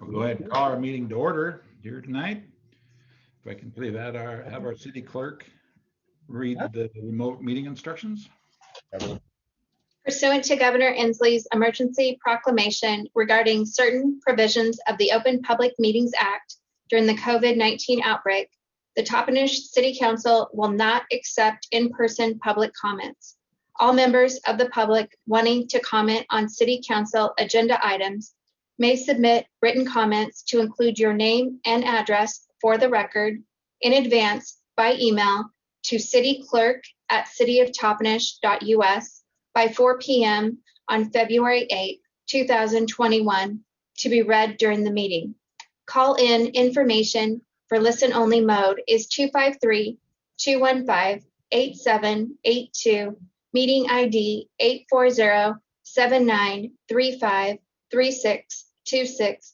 We'll go ahead and call our meeting to order here tonight. If I can please have our city clerk read the remote meeting instructions. Pursuant to Governor Inslee's emergency proclamation regarding certain provisions of the Open Public Meetings Act during the COVID-19 outbreak, the Toppenish City Council will not accept in-person public comments. All members of the public wanting to comment on City Council agenda items may submit written comments to include your name and address for the record in advance by email to cityclerk@cityoftoppenish.us by 4 p.m. on February 8, 2021 to be read during the meeting. Call-in information for listen-only mode is 253-215-8782, meeting ID 840-7935-3626,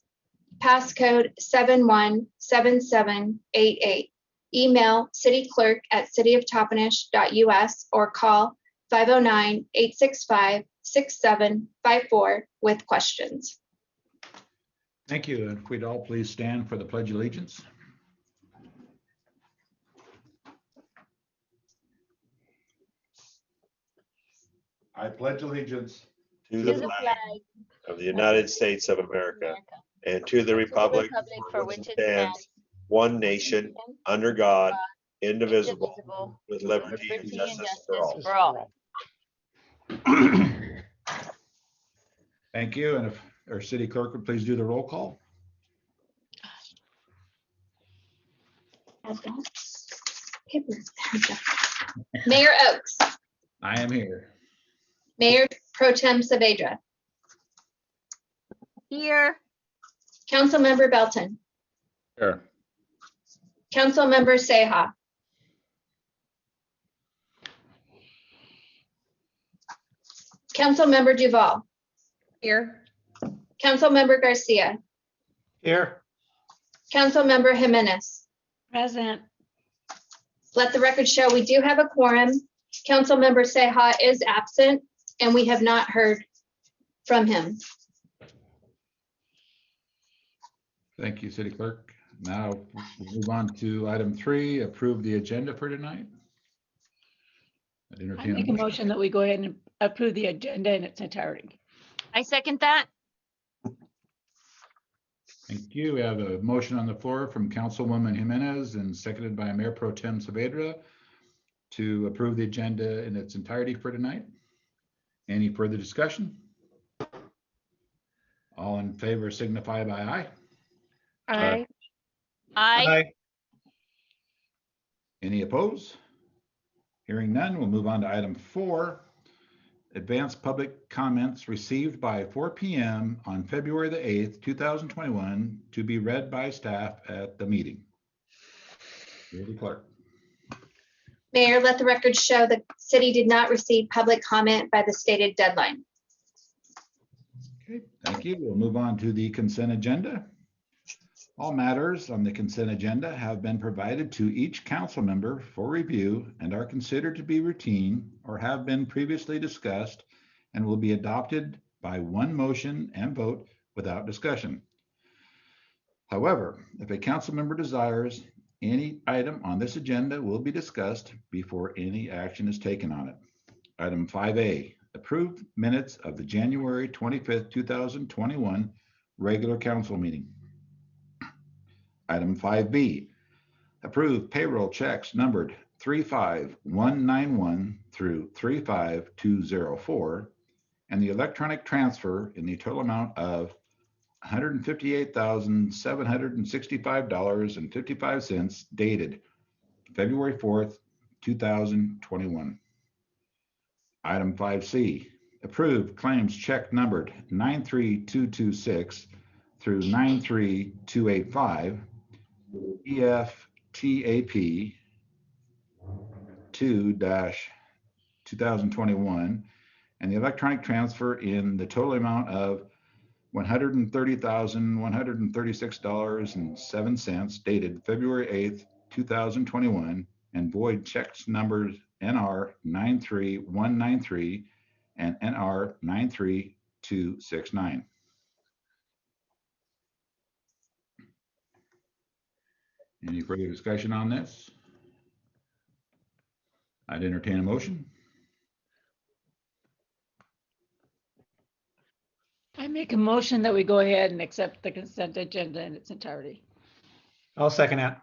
passcode 717788. Email cityclerk@cityoftoppenish.us or call 509-865-6754 with questions. Thank you. And if we'd all please stand for the Pledge of Allegiance. I pledge allegiance to the flag of the United States of America and to the republic for which it stands, one nation, under God, indivisible, with liberty and justice for all. Thank you. And if our city clerk would please do the roll call. Mayor Oakes. I am here. Mayor Pro Tem Saavedra. Here. Councilmember Belton. Here. Councilmember Seha. Councilmember Duval. Here. Councilmember Garcia. here. Councilmember Jimenez. Present. Let the record show we do have a quorum. Councilmember Seha is absent and we have not heard from him. Thank you, city clerk. Now we'll move on to item 3, approve the agenda for tonight. I make a motion that we go ahead and approve the agenda in its entirety. I second that. Thank you. We have a motion on the floor from Councilwoman Jimenez and seconded by Mayor Pro Tem Saavedra to approve the agenda in its entirety for tonight. Any further discussion? All in favor signify by aye. Aye. Any opposed? Hearing none, we'll move on to item 4, advanced public comments received by 4 p.m. on February the 8th, 2021 to be read by staff at the meeting. Lady Clerk. Mayor, let the record show the city did not receive public comment by the stated deadline. Okay, thank you. We'll move on to the consent agenda. All matters on the consent agenda have been provided to each council member for review and are considered to be routine or have been previously discussed and will be adopted by one motion and vote without discussion. However, if a council member desires, any item on this agenda will be discussed before any action is taken on it. Item 5A, approved minutes of the January 25th, 2021 regular council meeting. Item 5B, approve payroll checks numbered 35191 through 35204 and the electronic transfer in the total amount of $158,765.55 dated February 4th, 2021. Item 5C, approve claims check numbered 93226 through 93285, EFTAP 2-2021, and the electronic transfer in the total amount of $130,136.07 dated February 8th, 2021, and void checks numbers NR 93193 and NR 93269. Any further discussion on this? I'd entertain a motion. I make a motion that we go ahead and accept the consent agenda in its entirety. I'll second that.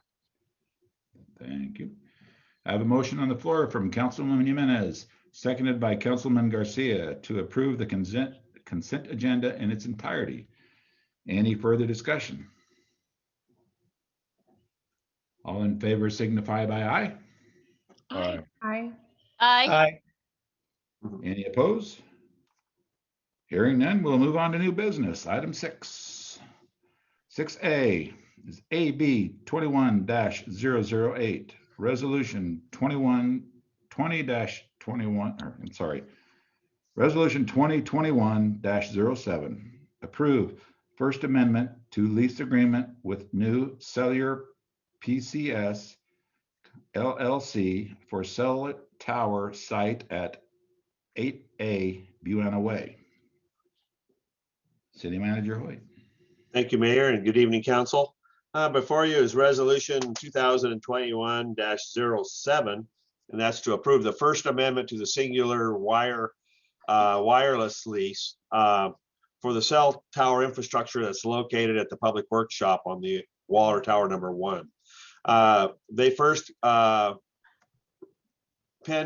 Thank you. I have a motion on the floor from Councilman Jimenez, seconded by Councilman Garcia, to approve the consent agenda in its entirety. Any further discussion? All in favor signify by aye. Aye. Aye. Aye. Any opposed? Hearing none, we'll move on to new business. Item 6. 6A is AB 21-008, Resolution 2020-21, Resolution 2021-07. Approve First Amendment to lease agreement with New Cellular PCS LLC for cell tower site at 8A Buena Way. City Manager Hoyt. Thank you, Mayor, and good evening, Council. Before you is Resolution 2021-07, and that's to approve the First Amendment to the singular wireless lease for the cell tower infrastructure that's located at the Public Works Shop on the Waller Tower number 1. They first penned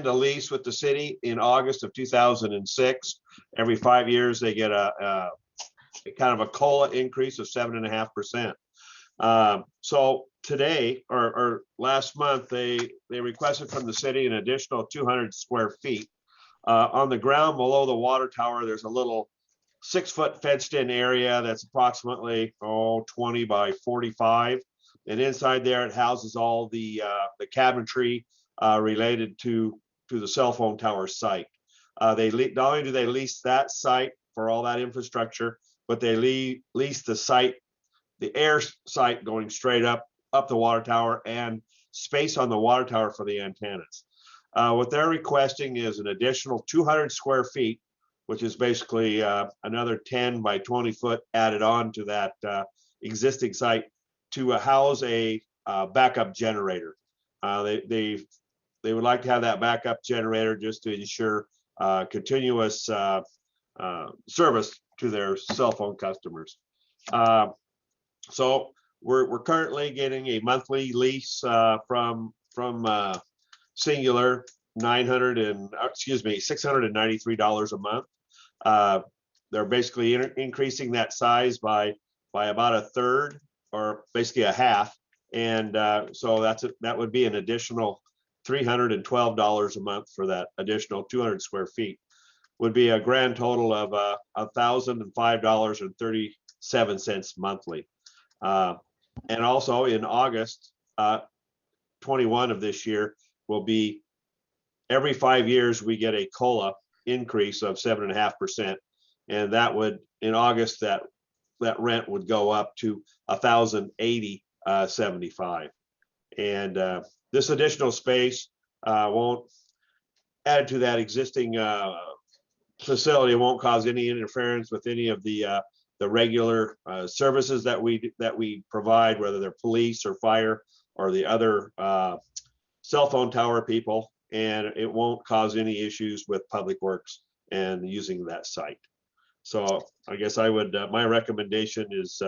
a lease with the city in August of 2006. Every 5 years, they get a kind of a COLA increase of 7.5%. So today or last month, they requested from the city an additional 200 square feet. On the ground below the water tower, there's a little 6-foot fenced in area that's approximately 20 by 45. And inside there, it houses all the cabinetry related to the cell phone tower site. Not only do they lease that site for all that infrastructure, but they lease the site, the air site going straight up the water tower, and space on the water tower for the antennas. What they're requesting is an additional 200 square feet, which is basically another 10 by 20 foot added on to that existing site to house a backup generator. They would like to have that backup generator just to ensure continuous service to their cell phone customers. So we're currently getting a monthly lease from Singular, $693 a month. They're basically increasing that size by about a third, or basically a half, and so that would be an additional $312 a month for that additional 200 square feet. Would be a grand total of $1,005.37 monthly. And also in August 21 of this year will be every 5 years we get a COLA increase of 7.5%, and that would in August that rent would go up to $1,080.75. And this additional space won't add to that existing facility. It won't cause any interference with any of the regular services that we provide, whether they're police or fire or the other cell phone tower people, and it won't cause any issues with Public Works and using that site. So I guess I would, my recommendation is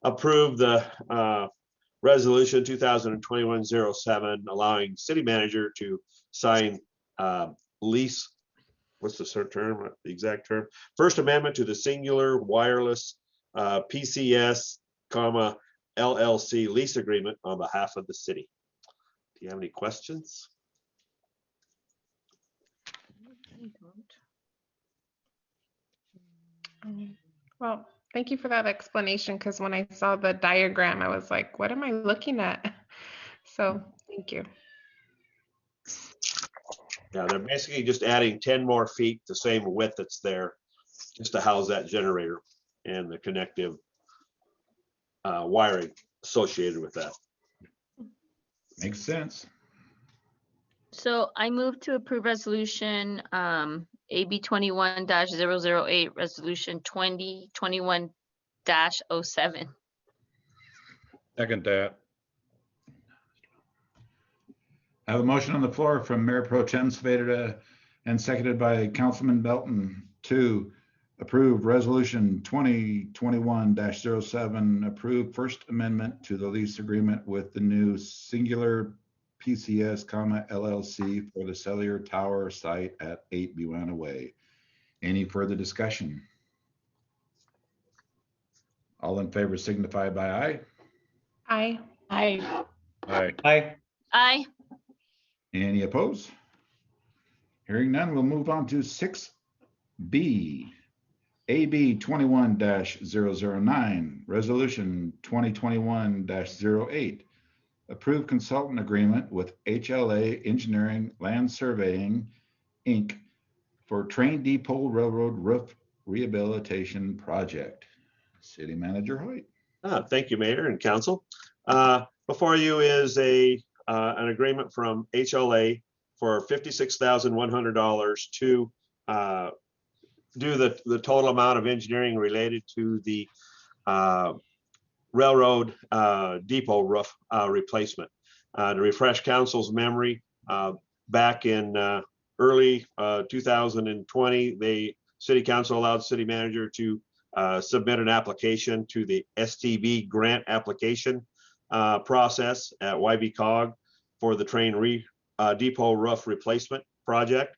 approve the resolution 2021-07, allowing city manager to sign lease. What's the term? The exact term? First Amendment to the singular wireless PCS, LLC lease agreement on behalf of the city. Do you have any questions? Well, thank you for that explanation, because when I saw the diagram, I was like, what am I looking at? So thank you. Yeah, they're basically just adding 10 more feet, the same width that's there, just to house that generator and the connective wiring associated with that. Makes sense. So I move to approve resolution AB 21-008, resolution 2021-07. Second that. I have a motion on the floor from Mayor Pro Tem Saavedra and seconded by Councilman Belton to approve Resolution 2021-07, approve First Amendment to the lease agreement with the new Singular PCS, LLC for the cellular tower site at 8 Buana Way. Any further discussion? All in favor signify by aye. Aye. Aye. Aye. Aye. Aye. Any opposed? Hearing none, we'll move on to 6B. AB 21-009, Resolution 2021-08, approved consultant agreement with HLA Engineering Land Surveying, Inc. for Train Depot Railroad Roof Rehabilitation Project. City Manager Hoyt. Thank you, Mayor and Council. Before you is an agreement from HLA for $56,100 to do the total amount of engineering related to the railroad depot roof replacement. To refresh council's memory, back in early 2020, the city council allowed city manager to submit an application to the STB grant application process at YBCOG for the train depot roof replacement project.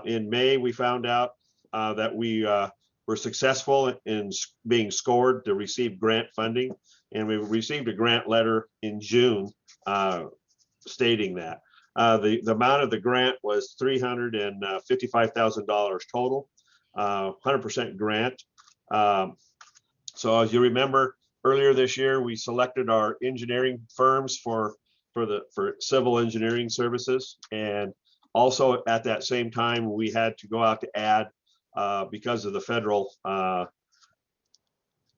In May, we found out that we were successful in being scored to receive grant funding, and we received a grant letter in June stating that. The amount of the grant was $355,000 total, 100% grant. So as you remember, earlier this year, we selected our engineering firms for civil engineering services. And also at that same time, we had to go out to add, because of the federal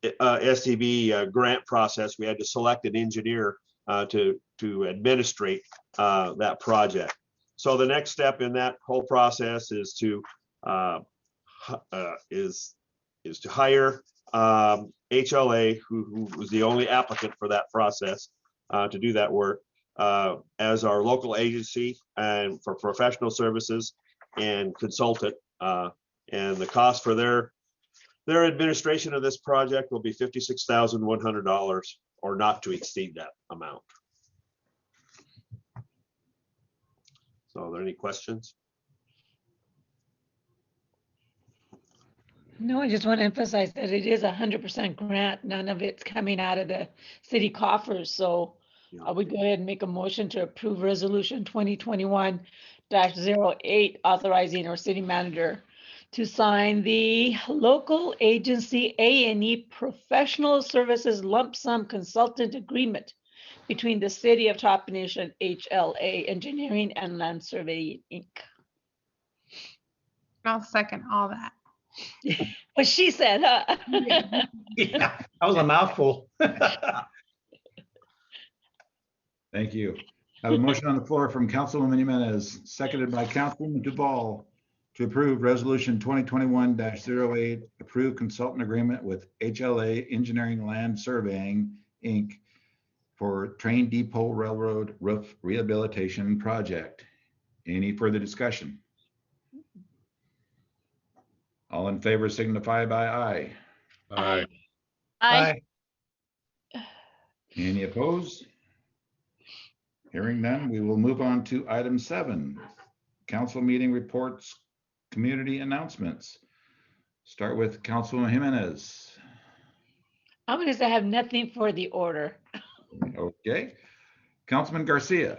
STB grant process, we had to select an engineer to administrate that project. So the next step in that whole process is to hire HLA, who was the only applicant for that process, to do that work as our local agency and for professional services and consultant. And the cost for their administration of this project will be $56,100 or not to exceed that amount. So are there any questions? No, I just want to emphasize that it is 100% grant. None of it's coming out of the city coffers. So I would go ahead and make a motion to approve Resolution 2021-08, authorizing our city manager to sign the local agency A&E professional services lump sum consultant agreement between the city of Toppenish and HLA Engineering and Land Surveying, Inc. I'll second all that. What she said, huh? Yeah, that was a mouthful. Thank you. I have a motion on the floor from Councilwoman Jimenez, seconded by Councilwoman Duval, to approve Resolution 2021-08, approved consultant agreement with HLA Engineering Land Surveying, Inc. for Train Depot Railroad Roof Rehabilitation Project. Any further discussion? All in favor signify by aye. Aye. Aye. Any opposed? Hearing none, we will move on to item 7, council meeting reports, community announcements. Start with Councilwoman Jimenez. I'm going to say I have nothing for the order. Okay. Councilman Garcia.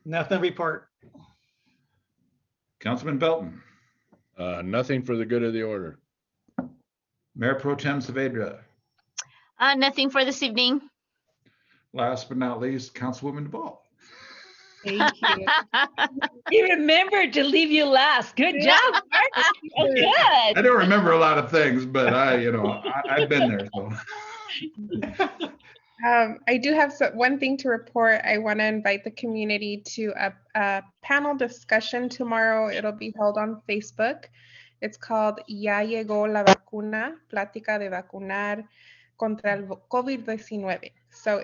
Nothing report. Councilman Belton. Nothing for the good of the order. Mayor Pro Tem Saavedra. Nothing for this evening. Last but not least, Councilwoman Duval. Thank you. He remembered to leave you last. Good job. Good. I don't remember a lot of things, but I've been there. So. I do have one thing to report. I want to invite the community to a panel discussion tomorrow. It'll be held on Facebook. It's called Ya llegó la vacuna, plática de vacunar contra el COVID-19. So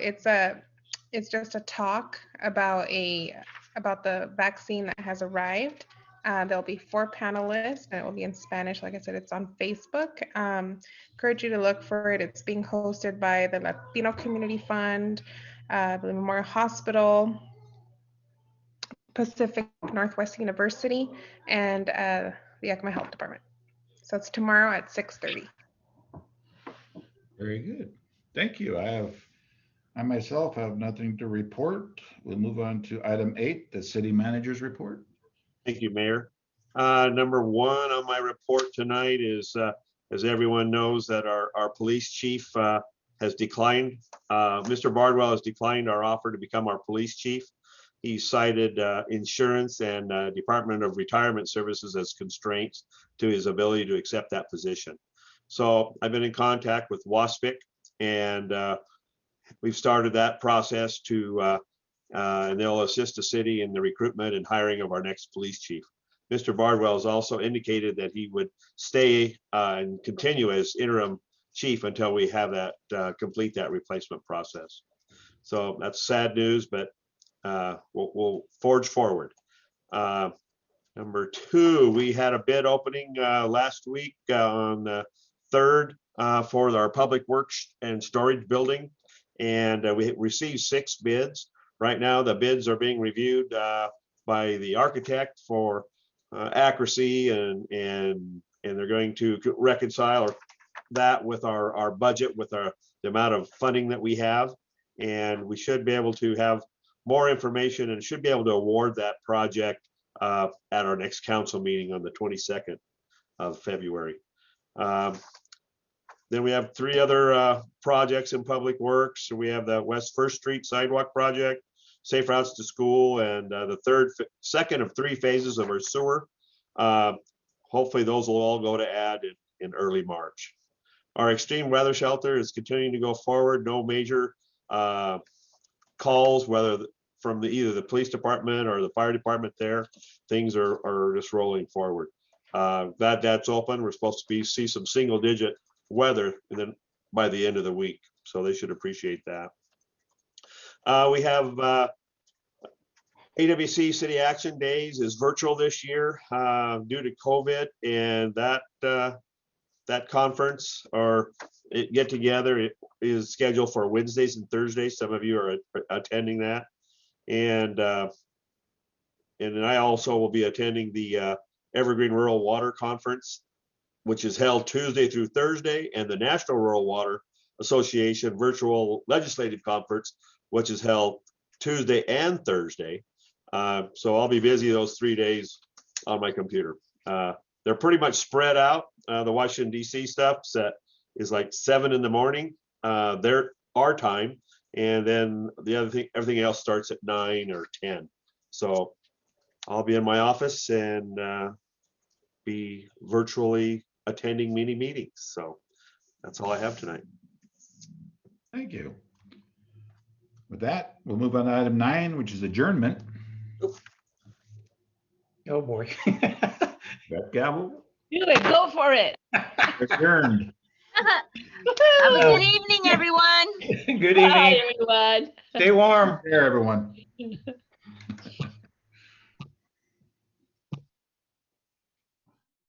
it's just a talk about a about the vaccine that has arrived. There'll be 4 panelists, and it will be in Spanish. Like I said, it's on Facebook. Encourage you to look for it. It's being hosted by the Latino Community Fund, the Memorial Hospital, Pacific Northwest University, and the Yakima Health Department. So it's tomorrow at 6:30. Very good. Thank you. I myself have nothing to report. We'll move on to item 8, the city manager's report. Thank you, Mayor. Number 1 on my report tonight is, as everyone knows, that our police chief has declined. Mr. Bardwell has declined our offer to become our police chief. He cited insurance and Department of Retirement Services as constraints to his ability to accept that position. So I've been in contact with WASPIC, and we've started that process to and they'll assist the city in the recruitment and hiring of our next police chief. Mr. Bardwell has also indicated that he would stay and continue as interim chief until we have that complete that replacement process. So that's sad news, but we'll forge forward. Number 2, we had a bid opening last week on the 3rd for our public works and storage building, and we received 6 bids. Right now, the bids are being reviewed by the architect for accuracy, and they're going to reconcile that with our budget, with the amount of funding that we have, and we should be able to have more information and should be able to award that project at our next council meeting on the 22nd of February. Then we have 3 other projects in public works. So we have the West First Street sidewalk project, safe routes to school, and the second of 3 phases of our sewer. Hopefully those will all go to add in early March. Our extreme weather shelter is continuing to go forward. No major calls, whether from either the police department or the fire department there. Things are just rolling forward. That's open. We're supposed to see some single digit weather and then by the end of the week. So they should appreciate that. We have AWC City Action Days is virtual this year due to COVID, and that conference or get together is scheduled for Wednesdays and Thursdays. Some of you are attending that, and then I also will be attending the Evergreen Rural Water Conference, which is held Tuesday through Thursday, and the National Rural Water Association Virtual Legislative Conference, which is held Tuesday and Thursday. So I'll be busy those 3 days on my computer. They're pretty much spread out. The Washington DC stuff is like 7 in the morning, our time, and then the other thing, everything else starts at 9 or 10. So I'll be in my office and be virtually attending many meetings. So that's all I have tonight. Thank you. With that, we'll move on to item 9, which is adjournment. Oh, boy. That gavel. Do it, go for it. Adjourned. Have a good evening, everyone. Good Bye, evening. everyone. Stay warm. There, everyone.